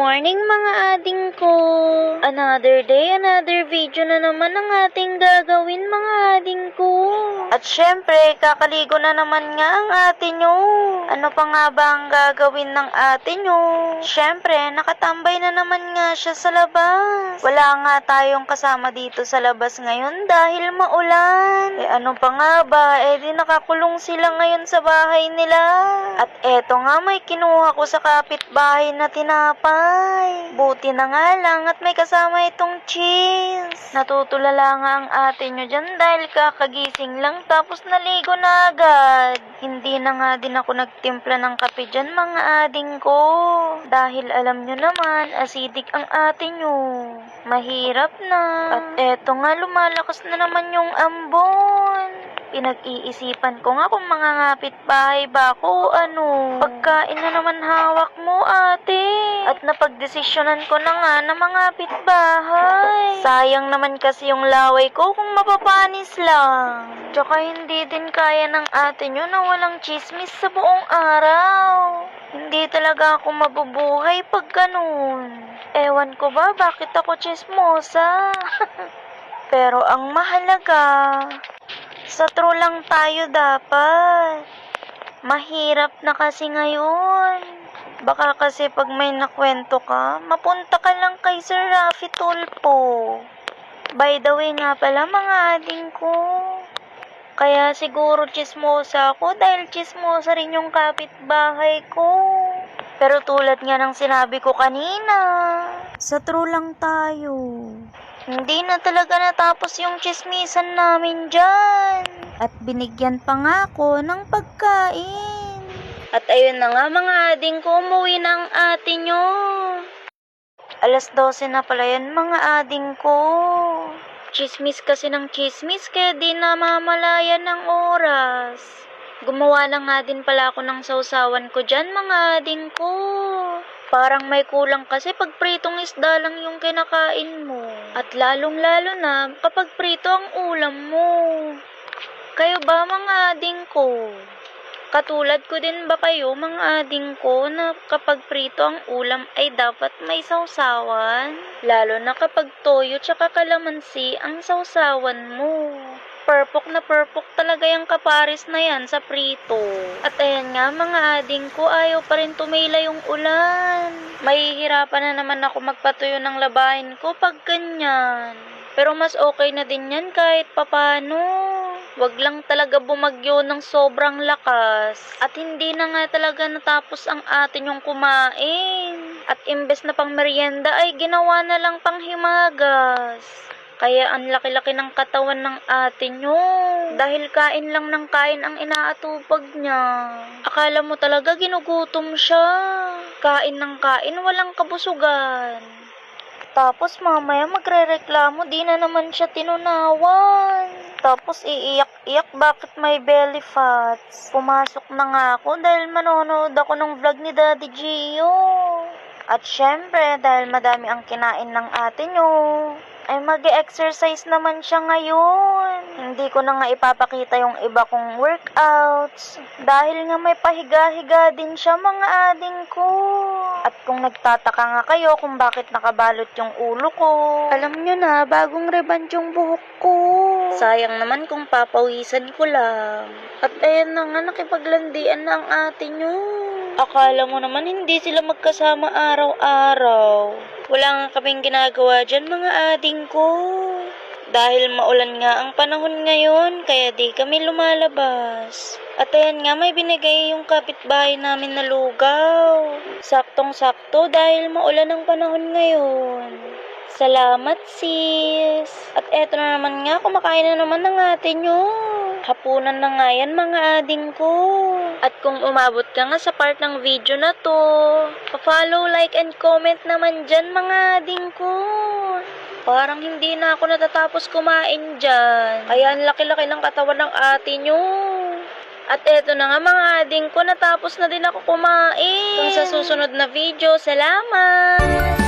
morning mga ading ko. Another day, another video na naman ang ating gagawin mga ading ko. At syempre, kakaligo na naman nga ang ate nyo. Ano pa nga ba ang gagawin ng ate nyo? Syempre, nakatambay na naman nga siya sa labas. Wala nga tayong kasama dito sa labas ngayon dahil maulan. Ano pa nga ba? Di nakakulong sila ngayon sa bahay nila. At eto nga, may kinuha ko sa kapitbahay na tinapay. Buti na nga lang at may kasama itong cheese. Natutulala nga ang ate nyo dyan dahil kakagising lang tapos naligo na agad. Hindi na nga din ako nagtimpla ng kape dyan mga ading ko. Dahil alam nyo naman, acidic ang ate nyo. Mahirap na. At eto nga, lumalakas na naman yung ambon. Pinag-iisipan ko nga kung mga kapitbahay ba ako ano. Pagkain na naman hawak mo ate. At napagdesisyonan ko na nga na mga kapitbahay. Sayang naman kasi yung laway ko kung mapapanis lang. Tsaka hindi din kaya ng ate nyo na walang chismis sa buong araw. Hindi talaga ako mabubuhay pag ganun. Ewan ko ba bakit ako chismosa. Pero ang mahalaga, sa true lang tayo dapat. Mahirap na kasi ngayon. Baka kasi pag may nakwento ka, mapunta ka lang kay Sir Rafi Tulpo. By the way nga pala mga ading ko. Kaya siguro chismosa ako dahil chismosa rin yung kapitbahay ko. Pero tulad nga ng sinabi ko kanina, sa true lang tayo. Hindi na talaga natapos yung chismisan namin dyan. At binigyan pa nga ako ng pagkain. At ayun na nga mga ading ko, umuwi na ang ate nyo. 12:00 na pala yan mga ading ko. Chismis kasi ng chismis kaya di na mamalayan ng oras. Gumawa na nga din pala ako ng sausawan ko dyan mga ading ko. Parang may kulang kasi pag pritong isda lang yung kinakain mo. At lalong-lalo na kapag prito ang ulam mo. Kayo ba mga ading ko? Katulad ko din ba kayo mga ading ko na kapag prito ang ulam ay dapat may sausawan? Lalo na kapag toyo tsaka kalamansi ang sausawan mo. Perpok na perpok talaga yung kaparis na yan sa prito. At ayan nga mga ading ko, ayaw pa rin tumila yung ulan. Mahihirapan na naman ako magpatuyo ng labahin ko pag ganyan. Pero mas okay na din yan kahit papano. Wag lang talaga bumagyo ng sobrang lakas. At hindi na nga talaga natapos ang atin yung kumain. At imbes na pang merienda ay ginawa na lang pang himagas. Kaya ang laki-laki ng katawan ng ate nyo. Dahil kain lang ng kain ang inaatupag niya. Akala mo talaga ginugutom siya. Kain ng kain, walang kabusugan. Tapos mamaya magrereklamo, di na naman siya tinunawan. Tapos iiyak-iyak bakit may belly fats. Pumasok na nga ako dahil manonood ako ng vlog ni Daddy Gio. At syempre, dahil madami ang kinain ng ate nyo, ay mag-exercise naman siya ngayon. Hindi ko na nga ipapakita yung iba kong workouts. Dahil nga may pahiga-higa din siya mga ading ko. At kung nagtataka nga kayo kung bakit nakabalot yung ulo ko, alam nyo na, bagong reband yung buhok ko. Sayang naman kung papawisan ko lang. At ayan na nga, nakipaglandian na ang ate nyo. Akala mo naman hindi sila magkasama araw-araw. Wala nga kaming ginagawa dyan mga ading ko. Dahil maulan nga ang panahon ngayon, kaya di kami lumalabas. At ayan nga, may binigay yung kapitbahay namin na lugaw. Saktong-sakto dahil maulan ang panahon ngayon. Salamat sis. At eto na naman nga, kumakain na naman ng ate nyo. Hapunan na nga yan mga ading ko. At kung umabot ka nga sa part ng video na to, pa-follow, like, and comment naman dyan mga ading ko. Parang hindi na ako natatapos kumain dyan. Kaya ang laki-laki ng katawan ng ate nyo. At eto na nga mga ading ko, natapos na din ako kumain. Kung sa susunod na video, salamat!